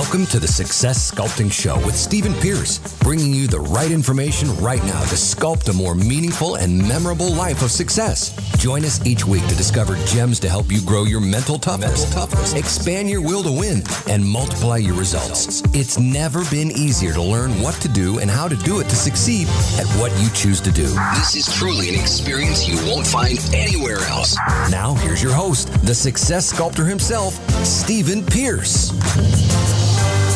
Welcome to the Success Sculpting Show with Stephen Pierce, bringing you the right information right now to sculpt a more meaningful and memorable life of success. Join us each week to discover gems to help you grow your mental toughness, expand your will to win, and multiply your results. It's never been easier to learn what to do and how to do it to succeed at what you choose to do. This is truly an experience you won't find anywhere else. Now, here's your host, the Success Sculptor himself, Stephen Pierce.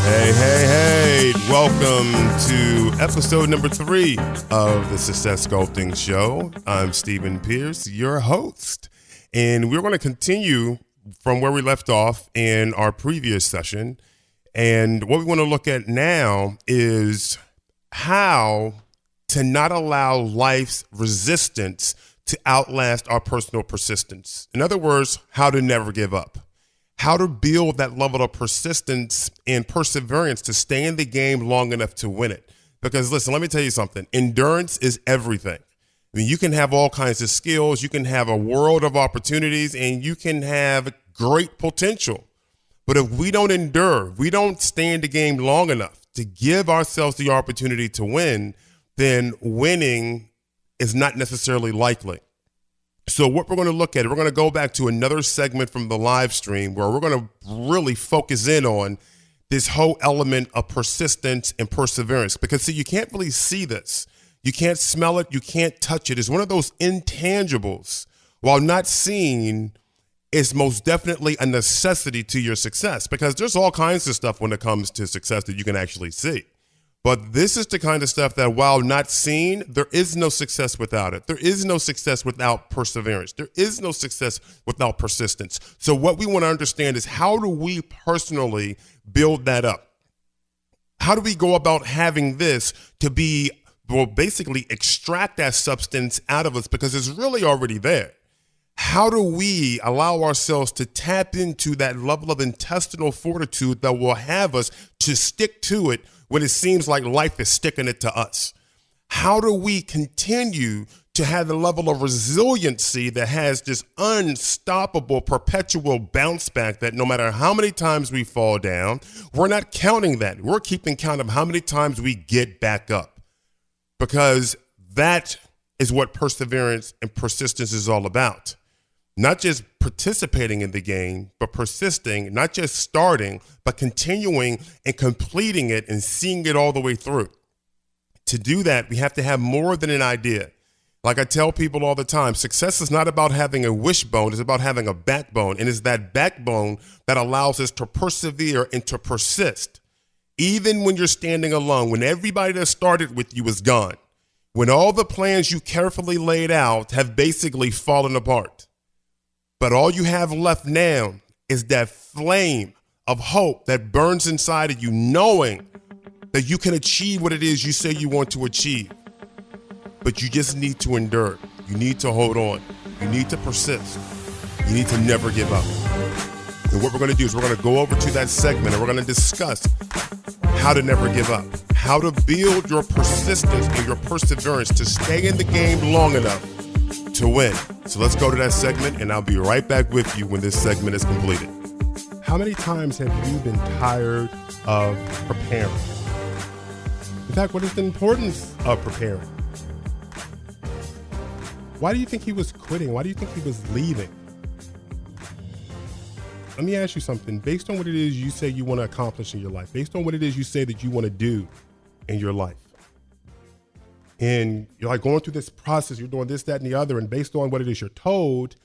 Hey. Welcome to episode number 3 of the Success Sculpting Show. I'm Stephen Pierce, your host. And we're going to continue from where we left off in our previous session. And what we want to look at now is how to not allow life's resistance to outlast our personal persistence. In other words, how to never give up. How to build that level of persistence and perseverance to stay in the game long enough to win it. Because listen, let me tell you something. Endurance is everything. I mean, you can have all kinds of skills, you can have a world of opportunities, and you can have great potential. But if we don't endure, we don't stay in the game long enough to give ourselves the opportunity to win, then winning is not necessarily likely. So what we're going to look at, we're going to go back to another segment from the live stream where we're going to really focus in on this whole element of persistence and perseverance. Because see, you can't really see this. You can't smell it. You can't touch it. It's one of those intangibles. While not seen, it's most definitely a necessity to your success, because there's all kinds of stuff when it comes to success that you can actually see. But this is the kind of stuff that, while not seen, there is no success without it. There is no success without perseverance. There is no success without persistence. So what we want to understand is, how do we personally build that up? How do we go about having this to be, well, basically extract that substance out of us, because it's really already there? How do we allow ourselves to tap into that level of intestinal fortitude that will have us to stick to it when it seems like life is sticking it to us? How do we continue to have the level of resiliency that has this unstoppable, perpetual bounce back that no matter how many times we fall down, we're not counting that. We're keeping count of how many times we get back up, because that is what perseverance and persistence is all about. Not just participating in the game, but persisting, not just starting, but continuing and completing it and seeing it all the way through. To do that, we have to have more than an idea. Like I tell people all the time, success is not about having a wishbone, it's about having a backbone. And it's that backbone that allows us to persevere and to persist. Even when you're standing alone, when everybody that started with you is gone, when all the plans you carefully laid out have basically fallen apart. But all you have left now is that flame of hope that burns inside of you, knowing that you can achieve what it is you say you want to achieve. But you just need to endure. You need to hold on. You need to persist. You need to never give up. And what we're going to do is we're going to go over to that segment and we're going to discuss how to never give up, how to build your persistence and your perseverance to stay in the game long enough to win. So let's go to that segment, and I'll be right back with you when this segment is completed. How many times have you been tired of preparing? In fact, what is the importance of preparing? Why do you think he was quitting? Why do you think he was leaving? Let me ask you something. Based on what it is you say you want to accomplish in your life, based on what it is you say that you want to do in your life, and you're like going through this process, you're doing this, that, and the other, and based on what it is you're told,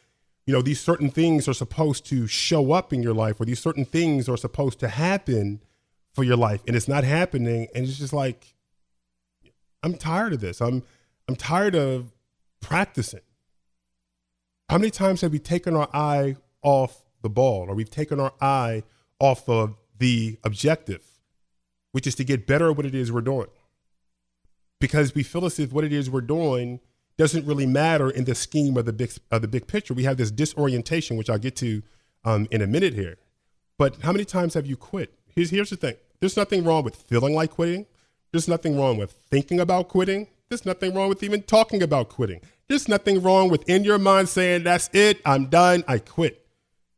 these certain things are supposed to show up in your life, or these certain things are supposed to happen for your life, and it's not happening, and it's just like, I'm tired of this. I'm tired of practicing. How many times have we taken our eye off the ball, or we've taken our eye off of the objective, which is to get better at what it is we're doing? Because we feel as if what it is we're doing doesn't really matter in the scheme of the big picture. We have this disorientation, which I'll get to in a minute here. But how many times have you quit? Here's the thing. There's nothing wrong with feeling like quitting. There's nothing wrong with thinking about quitting. There's nothing wrong with even talking about quitting. There's nothing wrong with in your mind saying, that's it, I'm done, I quit.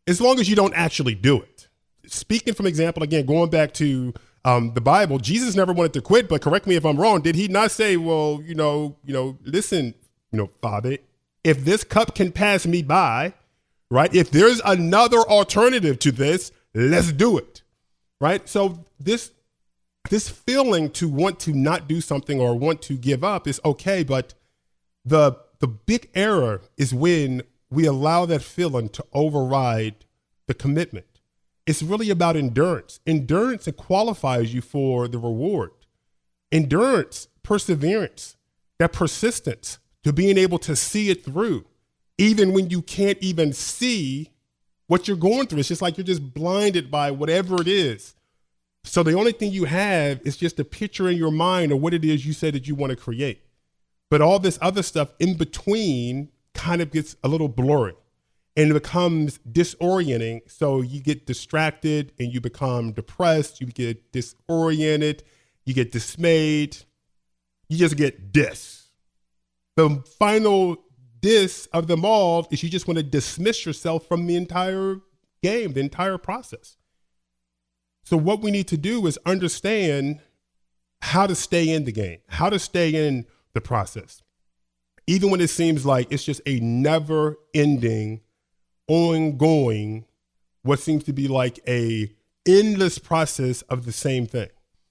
As long as you don't actually do it. speaking from example, again, going back to the Bible, Jesus never wanted to quit, but correct me if I'm wrong. Did he not say, well, listen, Father, if this cup can pass me by, right? If there's another alternative to this, let's do it, right? So this feeling to want to not do something or want to give up is okay, but the big error is when we allow that feeling to override the commitment. It's really about endurance. Endurance qualifies you for the reward. Endurance, perseverance, that persistence to being able to see it through, even when you can't even see what you're going through. It's just like you're just blinded by whatever it is. So the only thing you have is just a picture in your mind of what it is you said that you want to create. But all this other stuff in between kind of gets a little blurry and it becomes disorienting. So you get distracted and you become depressed. You get disoriented. You get dismayed. You just get dis. The final dis of them all is you just want to dismiss yourself from the entire game, the entire process. So what we need to do is understand how to stay in the game, how to stay in the process, even when it seems like it's just a never ending, ongoing, what seems to be like a endless process of the same thing.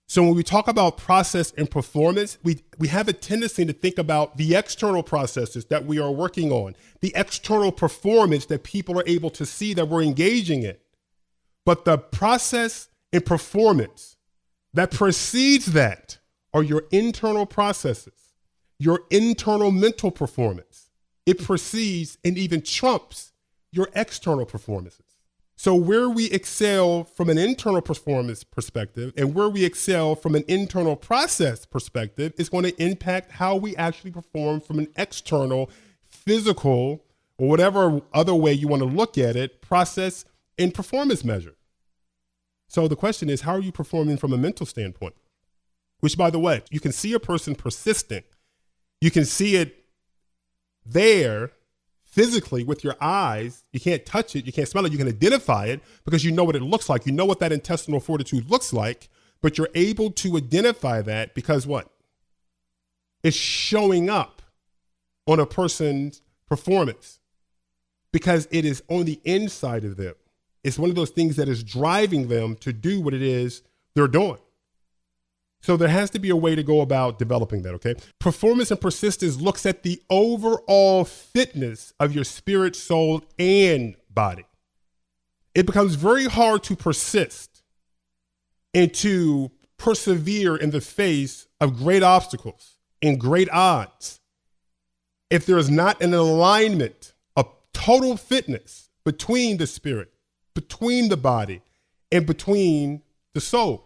So when we talk about process and performance, we have a tendency to think about the external processes that we are working on, the external performance that people are able to see that we're engaging in. But the process and performance that precedes that are your internal processes, your internal mental performance. It precedes and even trumps your external performances. So where we excel from an internal performance perspective and where we excel from an internal process perspective is going to impact how we actually perform from an external, physical, or whatever other way you want to look at it, process and performance measure. So the question is, how are you performing from a mental standpoint? Which, by the way, you can see a person persistent. You can see it there physically with your eyes. You can't touch it. You can't smell it. You can identify it because you know what it looks like. You know what that intestinal fortitude looks like, but you're able to identify that because what? It's showing up on a person's performance because it is on the inside of them. It's one of those things that is driving them to do what it is they're doing. So there has to be a way to go about developing that, okay? Performance and persistence looks at the overall fitness of your spirit, soul, and body. It becomes very hard to persist and to persevere in the face of great obstacles and great odds if there is not an alignment of total fitness between the spirit, between the body, and between the soul.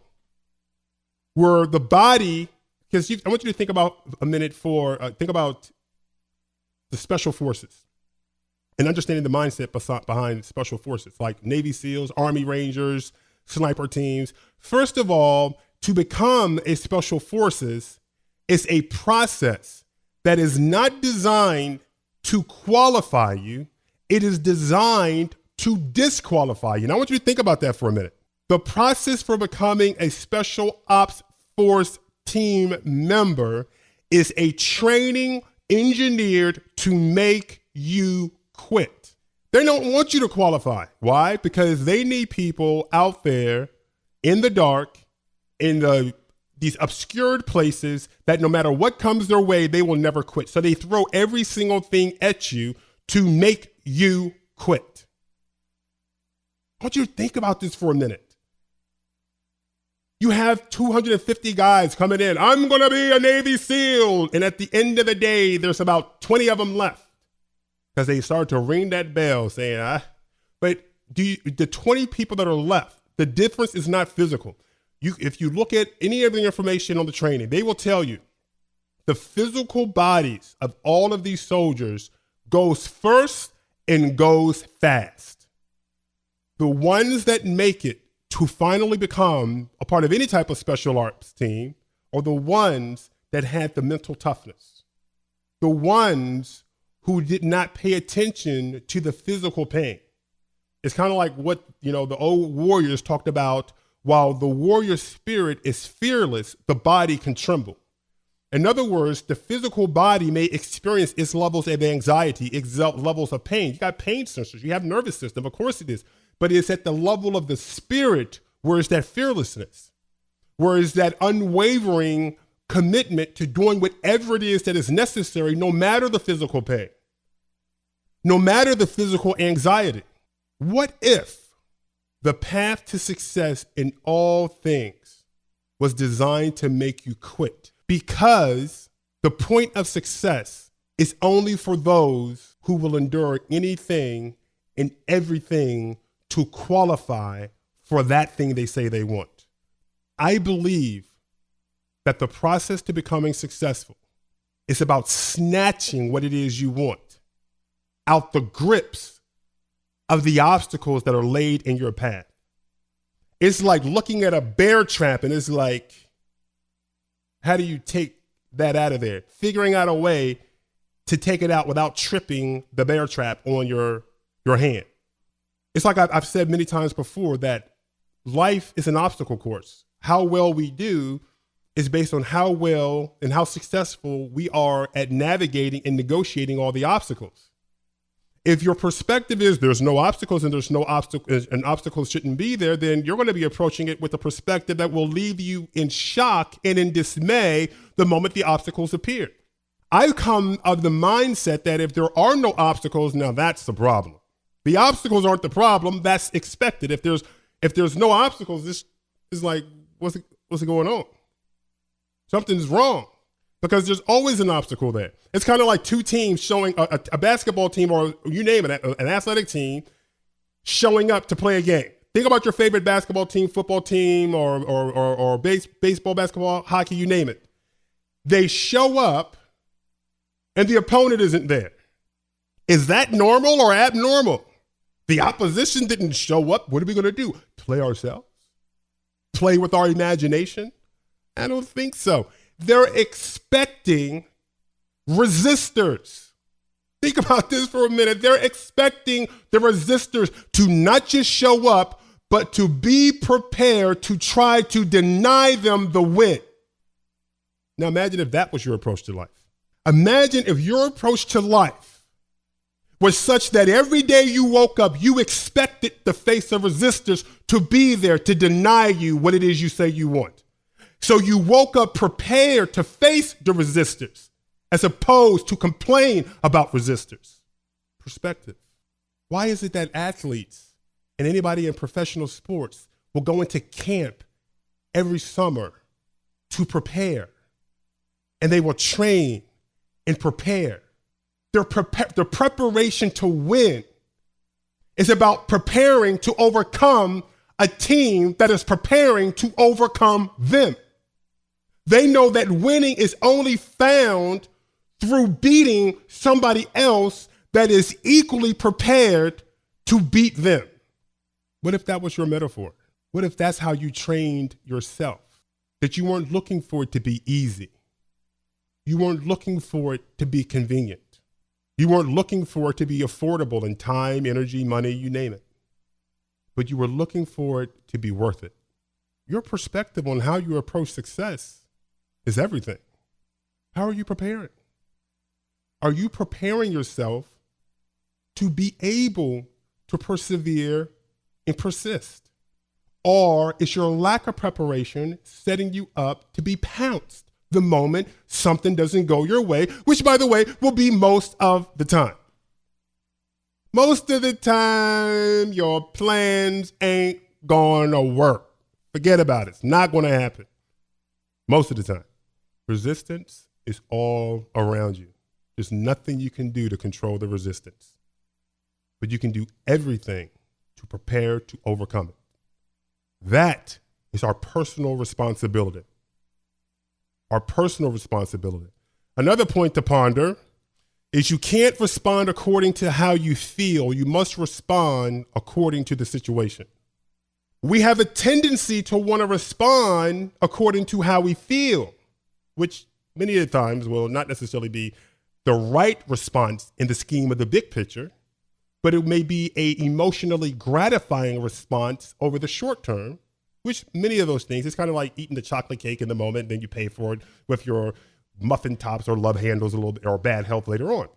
Where the body, because I want you to think about a minute think about the special forces and understanding the mindset behind special forces like Navy SEALs, Army Rangers, sniper teams. First of all, to become a special forces is a process that is not designed to qualify you. It is designed to disqualify you. Now I want you to think about that for a minute. The process for becoming a special ops force team member is a training engineered to make you quit. They don't want you to qualify. Why? Because they need people out there in the dark, in these obscured places that no matter what comes their way, they will never quit. So they throw every single thing at you to make you quit. I want you to think about this for a minute. You have 250 guys coming in. I'm going to be a Navy SEAL. And at the end of the day, there's about 20 of them left because they start to ring that bell saying, but the 20 people that are left, the difference is not physical. If you look at any of the information on the training, they will tell you the physical bodies of all of these soldiers goes first and goes fast. The ones that make it to finally become a part of any type of special ops team are the ones that had the mental toughness, the ones who did not pay attention to the physical pain, It's kind of like what, the old warriors talked about. While the warrior spirit is fearless, the body can tremble. In other words, the physical body may experience its levels of anxiety, its levels of pain. You got pain sensors, you have nervous system, of course it is. But it's at the level of the spirit where it's that fearlessness, where it's that unwavering commitment to doing whatever it is that is necessary, no matter the physical pain, no matter the physical anxiety. What if the path to success in all things was designed to make you quit? Because the point of success is only for those who will endure anything and everything to qualify for that thing they say they want. I believe that the process to becoming successful is about snatching what it is you want out the grips of the obstacles that are laid in your path. It's like looking at a bear trap and it's like, how do you take that out of there? Figuring out a way to take it out without tripping the bear trap on your hand. It's like I've said many times before that life is an obstacle course. How well we do is based on how well and how successful we are at navigating and negotiating all the obstacles. If your perspective is there's no obstacles and there's no obstacles and obstacles shouldn't be there, then you're going to be approaching it with a perspective that will leave you in shock and in dismay the moment the obstacles appear. I come of the mindset that if there are no obstacles, now that's the problem. The obstacles aren't the problem, that's expected. If there's no obstacles, this is like, what's going on? Something's wrong. Because there's always an obstacle there. It's kind of like two teams showing a basketball team, or you name it, an athletic team showing up to play a game. Think about your favorite basketball team, football team, or baseball, basketball, hockey, you name it. They show up and the opponent isn't there. Is that normal or abnormal? The opposition didn't show up. What are we going to do? Play ourselves? Play with our imagination? I don't think so. They're expecting resistors. Think about this for a minute. They're expecting the resistors to not just show up, but to be prepared to try to deny them the win. Now imagine if that was your approach to life. Imagine if your approach to life was such that every day you woke up, you expected the face of resistors to be there to deny you what it is you say you want. So you woke up prepared to face the resistors as opposed to complain about resistors. Perspective. Why is it that athletes and anybody in professional sports will go into camp every summer to prepare, and they will train and prepare? Their preparation to win is about preparing to overcome a team that is preparing to overcome them. They know that winning is only found through beating somebody else that is equally prepared to beat them. What if that was your metaphor? What if that's how you trained yourself? That you weren't looking for it to be easy. You weren't looking for it to be convenient. You weren't looking for it to be affordable in time, energy, money, you name it. But you were looking for it to be worth it. Your perspective on how you approach success is everything. How are you preparing? Are you preparing yourself to be able to persevere and persist? Or is your lack of preparation setting you up to be pounced the moment something doesn't go your way, which, by the way, will be most of the time? Most of the time, your plans ain't gonna work. Forget about it. It's not gonna happen. Most of the time. Resistance is all around you. There's nothing you can do to control the resistance, but you can do everything to prepare to overcome it. That is our personal responsibility. Our personal responsibility. Another point to ponder is you can't respond according to how you feel. You must respond according to the situation. We have a tendency to want to respond according to how we feel, which many of the times will not necessarily be the right response in the scheme of the big picture, but it may be a emotionally gratifying response over the short term, which many of those things, it's kind of like eating the chocolate cake in the moment, then you pay for it with your muffin tops or love handles a little bit, or bad health later on.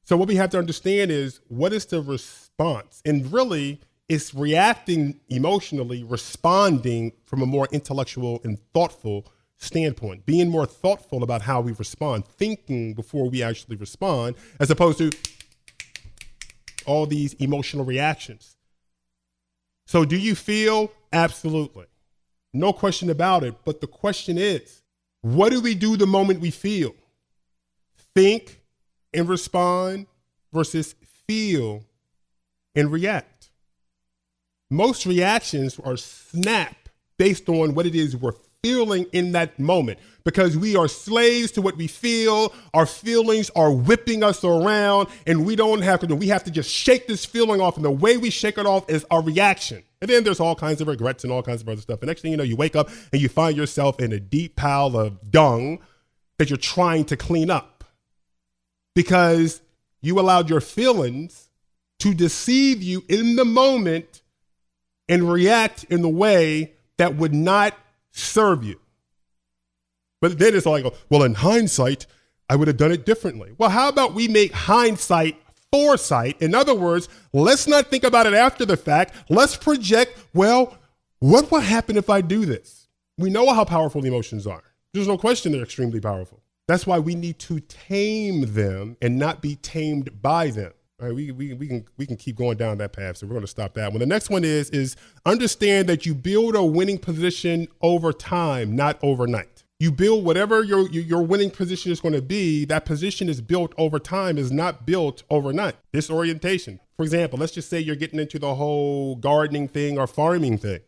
So what we have to understand is, what is the response? And really, it's reacting emotionally, responding from a more intellectual and thoughtful standpoint, being more thoughtful about how we respond, thinking before we actually respond, as opposed to all these emotional reactions. So do you feel? Absolutely. No question about it. But the question is, what do we do the moment we feel? Think and respond versus feel and react. Most reactions are snap based on what it is we're feeling in that moment, because we are slaves to what we feel. Our feelings are whipping us around, and we don't have to do. We have to just shake this feeling off, and the way we shake it off is our reaction. And then there's all kinds of regrets and all kinds of other stuff. And next thing you know, you wake up and you find yourself in a deep pile of dung that you're trying to clean up because you allowed your feelings to deceive you in the moment and react in the way that would not serve you. But then it's like, well, in hindsight, I would have done it differently. Well, how about we make hindsight foresight? In other words, let's not think about it after the fact. Let's project, well, what will happen if I do this? We know how powerful emotions are. There's no question they're extremely powerful. That's why we need to tame them and not be tamed by them. All right, we can keep going down that path, so we're going to stop that one. The next one is understand that you build a winning position over time, not overnight. You build whatever your winning position is going to be. That position is built over time, is not built overnight. Disorientation. For example, let's just say you're getting into the whole gardening thing or farming thing,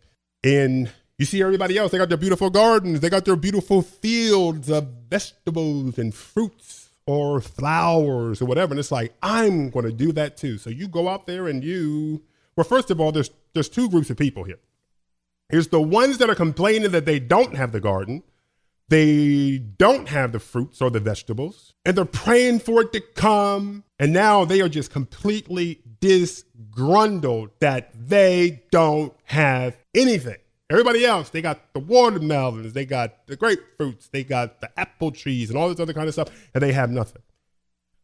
and you see everybody else. They got their beautiful gardens. They got their beautiful fields of vegetables and fruits or flowers or whatever. And it's like, I'm going to do that too. So you go out there and well, first of all, there's two groups of people here. Here's the ones that are complaining that they don't have the garden. They don't have the fruits or the vegetables, and they're praying for it to come. And now they are just completely disgruntled that they don't have anything. Everybody else, they got the watermelons, they got the grapefruits, they got the apple trees and all this other kind of stuff, and they have nothing.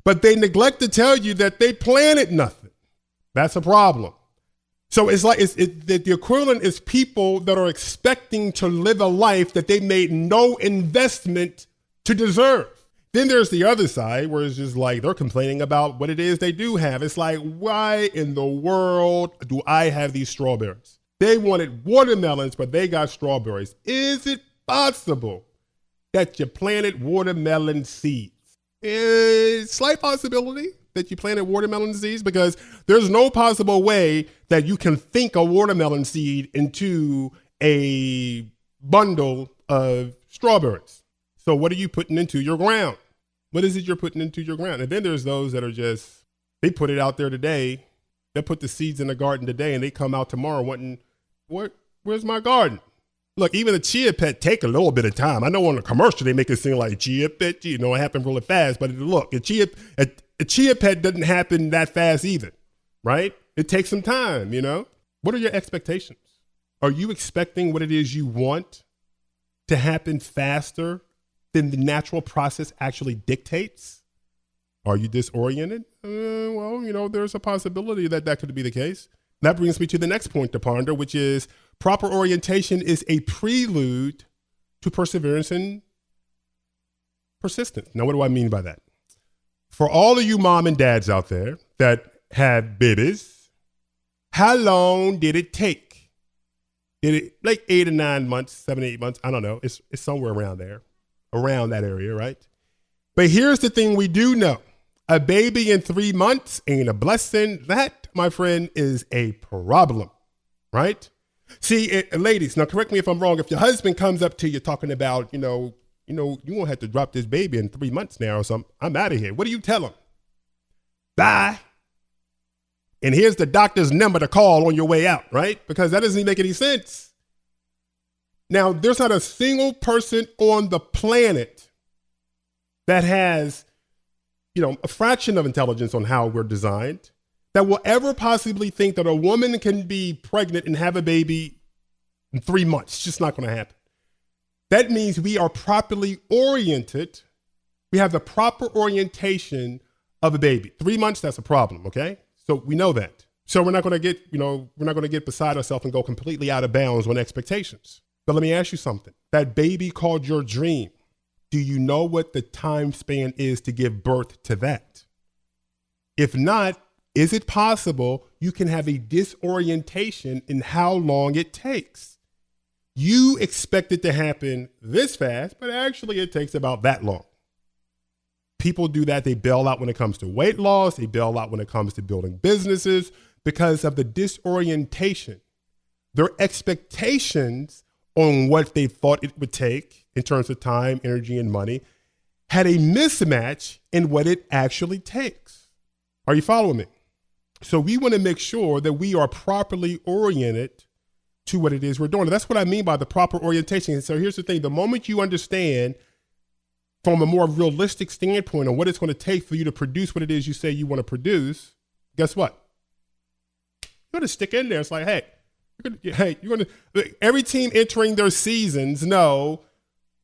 But they neglect to tell you that they planted nothing. That's a problem. So it's like the equivalent is people that are expecting to live a life that they made no investment to deserve. Then there's the other side where it's just like they're complaining about what it is they do have. It's like, why in the world do I have these strawberries? They wanted watermelons, but they got strawberries. Is it possible that you planted watermelon seeds? Slight possibility that you planted watermelon seeds, because there's no possible way that you can think a watermelon seed into a bundle of strawberries. So what are you putting into your ground? What is it you're putting into your ground? And then there's those that are just, they put it out there today. They put the seeds in the garden today, and they come out tomorrow wanting, where's my garden? Look, even a chia pet take a little bit of time. I know on the commercial they make it seem like chia pet, it happened really fast. But look, a chia pet doesn't happen that fast either, right? It takes some time, What are your expectations? Are you expecting what it is you want to happen faster than the natural process actually dictates? Are you disoriented? Well, there's a possibility that could be the case. That brings me to the next point to ponder, which is proper orientation is a prelude to perseverance and persistence. Now, what do I mean by that? For all of you mom and dads out there that have babies, how long did it take? Did it like 8 or 9 months, 7, 8 months? I don't know. It's somewhere around there, around that area, right? But here's the thing we do know. A baby in 3 months ain't a blessing. That, my friend, is a problem, right? See, ladies, now correct me if I'm wrong. If your husband comes up to you talking about, you won't have to drop this baby in 3 months now or something. I'm out of here. What do you tell him? Bye. And here's the doctor's number to call on your way out, right? Because that doesn't make any sense. Now, there's not a single person on the planet that has a fraction of intelligence on how we're designed, that will ever possibly think that a woman can be pregnant and have a baby in 3 months. It's just not going to happen. That means we are properly oriented. We have the proper orientation of a baby. 3 months, that's a problem, okay? So we know that. So we're not going to get beside ourselves and go completely out of bounds on expectations. But let me ask you something. That baby called your dream, do you know what the time span is to give birth to that? If not, is it possible you can have a disorientation in how long it takes? You expect it to happen this fast, but actually it takes about that long. People do that. They bail out when it comes to weight loss. They bail out when it comes to building businesses because of the disorientation. Their expectations on what they thought it would take in terms of time, energy, and money had a mismatch in what it actually takes. Are you following me? So we want to make sure that we are properly oriented to what it is we're doing. And that's what I mean by the proper orientation. And so here's the thing. The moment you understand from a more realistic standpoint on what it's going to take for you to produce what it is you say you want to produce, guess what? You're going to stick in there. It's like, every team entering their seasons know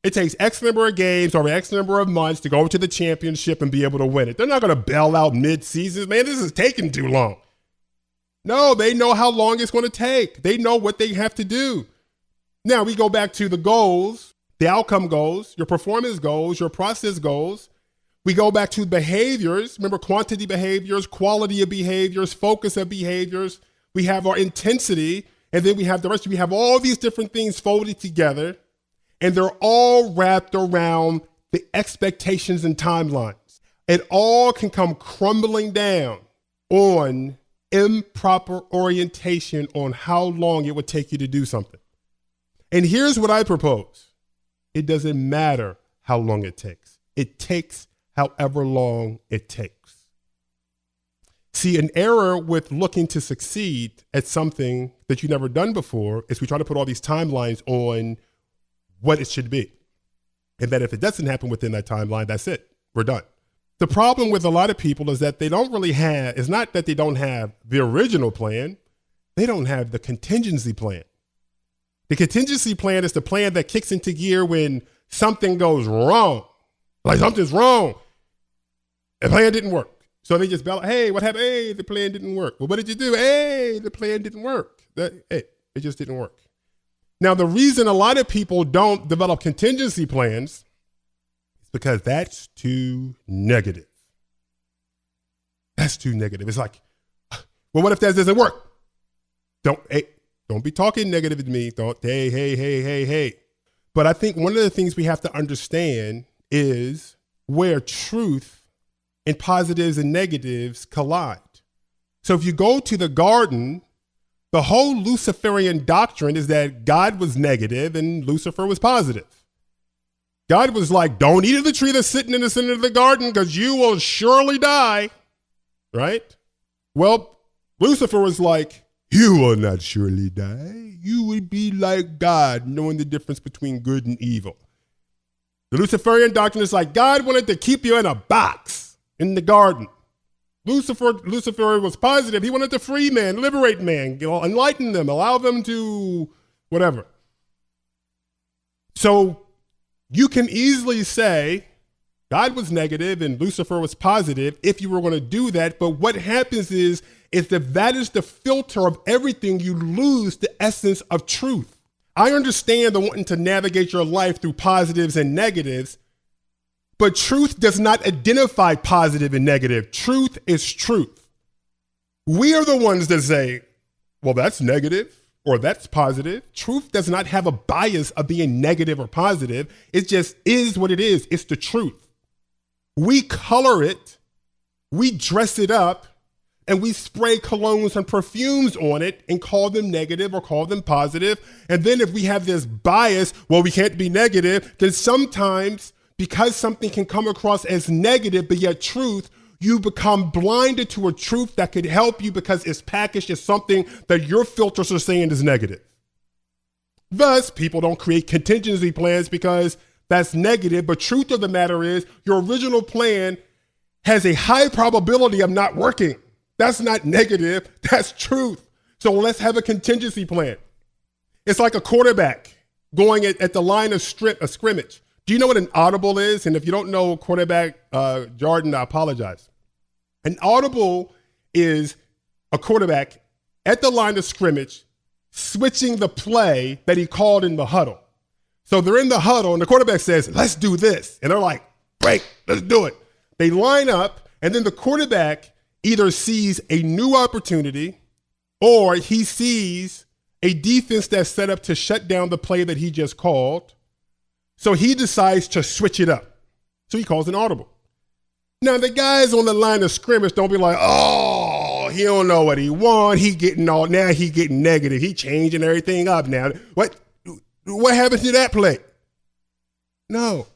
it takes X number of games or X number of months to go to the championship and be able to win it. They're not going to bail out mid-season. Man, this is taking too long. No, they know how long it's going to take. They know what they have to do. Now we go back to the goals, the outcome goals, your performance goals, your process goals. We go back to behaviors. Remember, quantity behaviors, quality of behaviors, focus of behaviors. We have our intensity, and then we have the rest. We have all these different things folded together, and they're all wrapped around the expectations and timelines. It all can come crumbling down on improper orientation on how long it would take you to do something. And here's what I propose. It doesn't matter how long it takes. It takes however long it takes. See, an error with looking to succeed at something that you've never done before is we try to put all these timelines on what it should be. And that if it doesn't happen within that timeline, that's it. We're done. The problem with a lot of people is that they don't really have, it's not that they don't have the original plan, they don't have the contingency plan. The contingency plan is the plan that kicks into gear when something goes wrong. Like something's wrong. The plan didn't work. So they just bell, hey, what happened? Hey, the plan didn't work. Well, what did you do? Hey, the plan didn't work. It just didn't work. Now, the reason a lot of people don't develop contingency plans is because that's too negative. That's too negative. It's like, well, what if that doesn't work? Don't be talking negative to me. Hey. But I think one of the things we have to understand is where truth and positives and negatives collide. So if you go to the garden, the whole Luciferian doctrine is that God was negative and Lucifer was positive. God was like, don't eat of the tree that's sitting in the center of the garden because you will surely die, right? Well, Lucifer was like, you will not surely die. You would be like God, knowing the difference between good and evil. The Luciferian doctrine is like, God wanted to keep you in a box in the garden. Lucifer was positive. He wanted to free man, liberate man, enlighten them, allow them to whatever. So you can easily say God was negative and Lucifer was positive if you were going to do that. But what happens is if that is the filter of everything, you lose the essence of truth. I understand the wanting to navigate your life through positives and negatives, but truth does not identify positive and negative. Truth is truth. We are the ones that say, well, that's negative or that's positive. Truth does not have a bias of being negative or positive. It just is what it is. It's the truth. We color it, we dress it up, and we spray colognes and perfumes on it and call them negative or call them positive. And then if we have this bias, well, we can't be negative, then sometimes because something can come across as negative, but yet truth, you become blinded to a truth that could help you because it's packaged as something that your filters are saying is negative. Thus, people don't create contingency plans because that's negative, but truth of the matter is your original plan has a high probability of not working. That's not negative. That's truth. So let's have a contingency plan. It's like a quarterback going at the line of scrimmage. Do you know what an audible is? And if you don't know quarterback jargon, I apologize. An audible is a quarterback at the line of scrimmage switching the play that he called in the huddle. So they're in the huddle and the quarterback says, let's do this. And they're like, great, let's do it. They line up and then the quarterback either sees a new opportunity or he sees a defense that's set up to shut down the play that he just called. So he decides to switch it up. So he calls an audible. Now the guys on the line of scrimmage don't be like, oh, he don't know what he want. He getting negative. He changing everything up now. What happened to that play? No.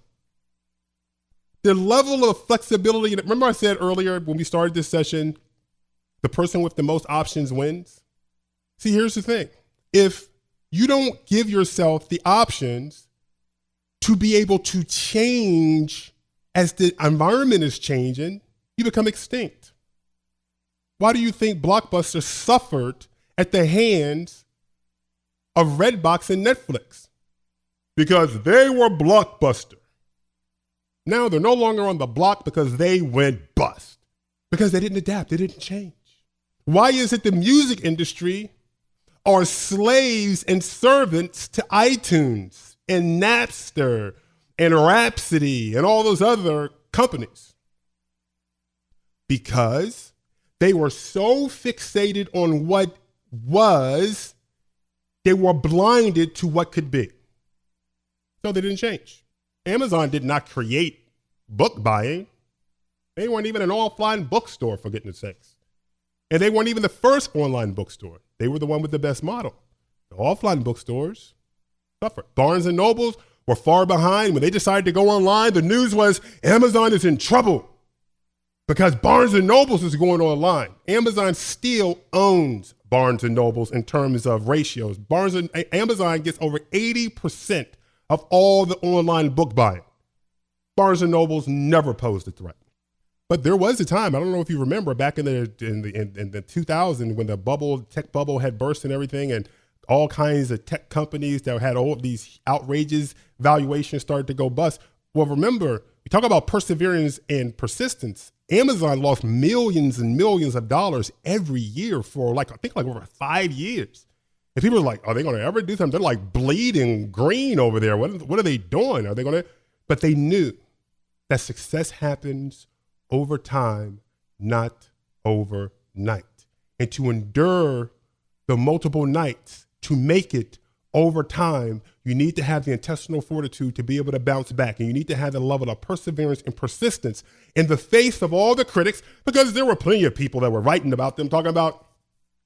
The level of flexibility, remember I said earlier when we started this session, the person with the most options wins? See, here's the thing. If you don't give yourself the options to be able to change as the environment is changing, you become extinct. Why do you think Blockbuster suffered at the hands of Redbox and Netflix? Because they were Blockbuster. Now they're no longer on the block because they went bust. Because they didn't adapt, they didn't change. Why is it the music industry are slaves and servants to iTunes and Napster and Rhapsody and all those other companies? Because they were so fixated on what was, they were blinded to what could be. So they didn't change. Amazon did not create book buying. They weren't even an offline bookstore, for goodness sakes. And they weren't even the first online bookstore. They were the one with the best model. The offline bookstores suffered. Barnes and Nobles were far behind. When they decided to go online, the news was Amazon is in trouble because Barnes and Nobles is going online. Amazon still owns Barnes and Nobles in terms of ratios. Amazon gets over 80% of all the online book buying. Barnes and Nobles never posed a threat. But there was a time, I don't know if you remember, back in the 2000 when the tech bubble had burst and everything, and all kinds of tech companies that had all these outrageous valuations started to go bust. Well, remember, we talk about perseverance and persistence. Amazon lost millions and millions of dollars every year for I think over 5 years. And people are like, are they going to ever do something? They're like bleeding green over there. What are they doing? Are they going to? But they knew that success happens over time, not overnight. And to endure the multiple nights, to make it over time, you need to have the intestinal fortitude to be able to bounce back. And you need to have the level of perseverance and persistence in the face of all the critics, because there were plenty of people that were writing about them, talking about,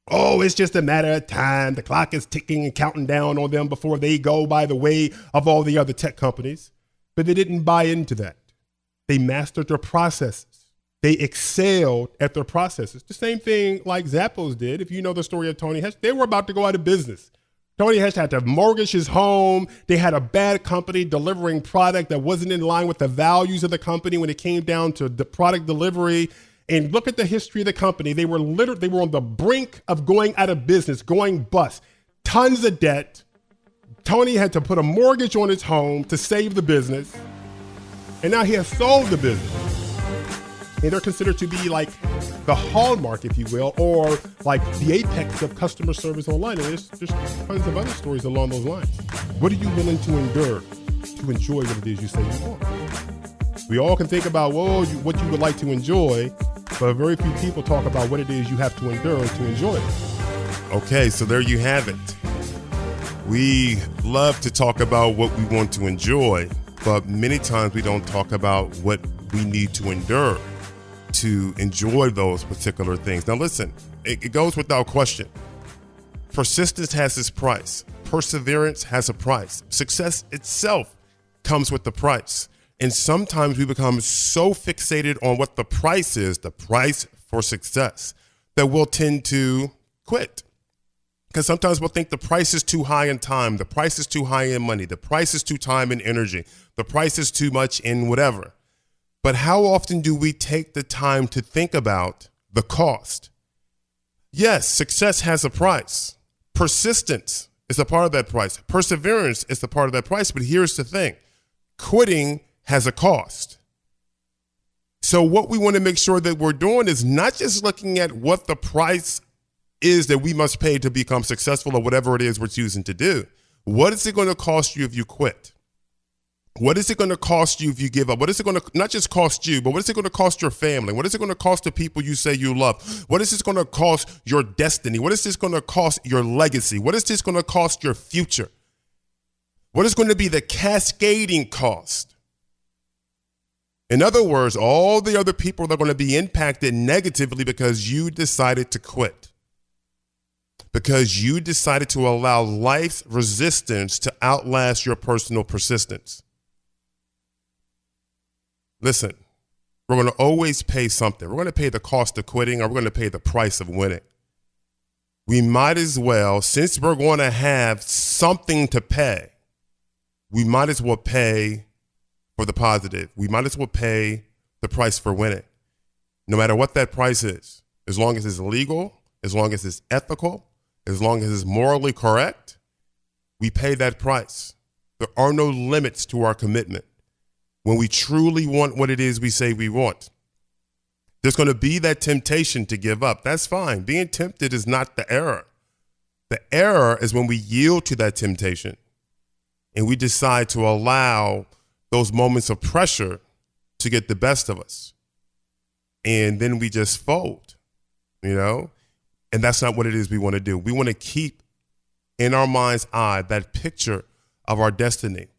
oh, it's just a matter of time. The clock is ticking and counting down on them before they go by the way of all the other tech companies. But they didn't buy into that. They mastered their processes. They excelled at their processes. The same thing like Zappos did. If you know the story of Tony Hess, they were about to go out of business. Tony Hess had to mortgage his home. They had a bad company delivering product that wasn't in line with the values of the company when it came down to the product delivery. And look at the history of the company. They were on the brink of going out of business, going bust. Tons of debt. Tony had to put a mortgage on his home to save the business. And now he has sold the business. And they're considered to be like the hallmark, if you will, or like the apex of customer service online. And there's tons of other stories along those lines. What are you willing to endure to enjoy what it is you say you want? We all can think about, what you would like to enjoy, but very few people talk about what it is you have to endure to enjoy it. Okay, so there you have it. We love to talk about what we want to enjoy, but many times we don't talk about what we need to endure to enjoy those particular things. Now listen, it goes without question. Persistence has its price. Perseverance has a price. Success itself comes with the price. And sometimes we become so fixated on what the price is, the price for success, that we'll tend to quit. Because sometimes we'll think the price is too high in time, the price is too high in money, the price is too time and energy, the price is too much in whatever. But how often do we take the time to think about the cost Yes, success has a price. Persistence is a part of that price. Perseverance is a part of that price. But here's the thing. Quitting has a cost. So what we want to make sure that we're doing is not just looking at what the price is that we must pay to become successful or whatever it is we're choosing to do. What is it going to cost you if you quit? What is it going to cost you if you give up? What is it going to not just cost you, but what is it going to cost your family? What is it going to cost the people you say you love? What is this going to cost your destiny? What is this going to cost your legacy? What is this going to cost your future? What is going to be the cascading cost? In other words, all the other people are going to be impacted negatively because you decided to quit. Because you decided to allow life's resistance to outlast your personal persistence. Listen, we're going to always pay something. We're going to pay the cost of quitting, or we're going to pay the price of winning. We might as well, since we're going to have something to pay, we might as well pay for the positive. We might as well pay the price for winning, no matter what that price is. As long as it's legal, as long as it's ethical, as long as it's morally correct, we pay that price. There are no limits to our commitment. When we truly want what it is we say we want, there's going to be that temptation to give up. That's fine. Being tempted is not the error. The error is when we yield to that temptation and we decide to allow those moments of pressure to get the best of us. And then we just fold, And that's not what it is we want to do. We want to keep in our mind's eye that picture of our destiny,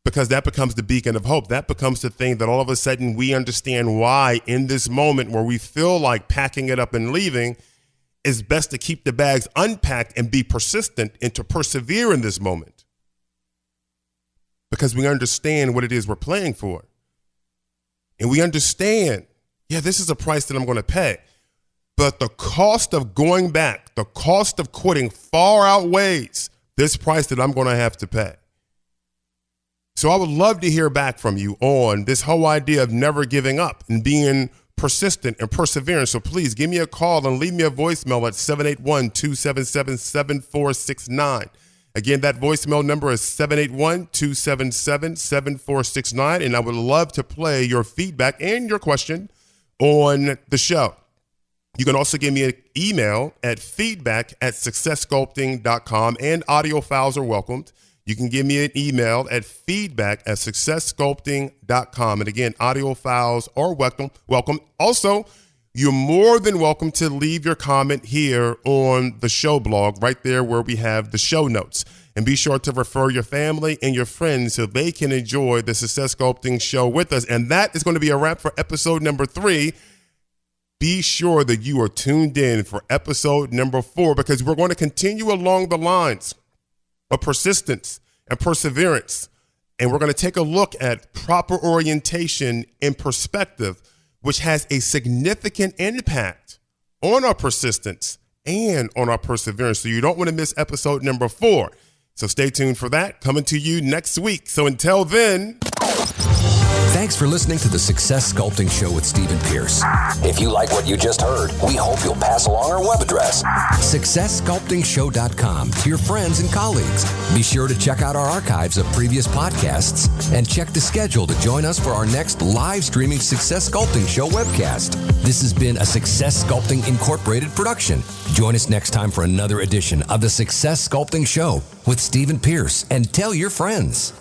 because that becomes the beacon of hope. That becomes the thing that all of a sudden we understand why in this moment where we feel like packing it up and leaving, it's best to keep the bags unpacked and be persistent and to persevere in this moment. Because we understand what it is we're playing for. And we understand, this is a price that I'm going to pay. But the cost of going back, the cost of quitting far outweighs this price that I'm going to have to pay. So I would love to hear back from you on this whole idea of never giving up and being persistent and persevering. So please give me a call and leave me a voicemail at 781-277-7469. Again, that voicemail number is 781-277-7469. And I would love to play your feedback and your question on the show. You can also give me an email at feedback@successsculpting.com, and audio files are welcomed. You can give me an email at feedback@successsculpting.com. And again, audio files are welcome. Also, you're more than welcome to leave your comment here on the show blog, right there where we have the show notes. And be sure to refer your family and your friends so they can enjoy the Success Sculpting Show with us. And that is going to be a wrap for episode number 3. Be sure that you are tuned in for episode number 4, because we're going to continue along the lines of persistence and perseverance. And we're going to take a look at proper orientation and perspective, which has a significant impact on our persistence and on our perseverance. So you don't want to miss episode number 4. So stay tuned for that, coming to you next week. So until then... Thanks for listening to the Success Sculpting Show with Stephen Pierce. If you like what you just heard, we hope you'll pass along our web address, successsculptingshow.com, to your friends and colleagues. Be sure to check out our archives of previous podcasts and check the schedule to join us for our next live streaming Success Sculpting Show webcast. This has been a Success Sculpting Incorporated production. Join us next time for another edition of the Success Sculpting Show with Stephen Pierce, and tell your friends.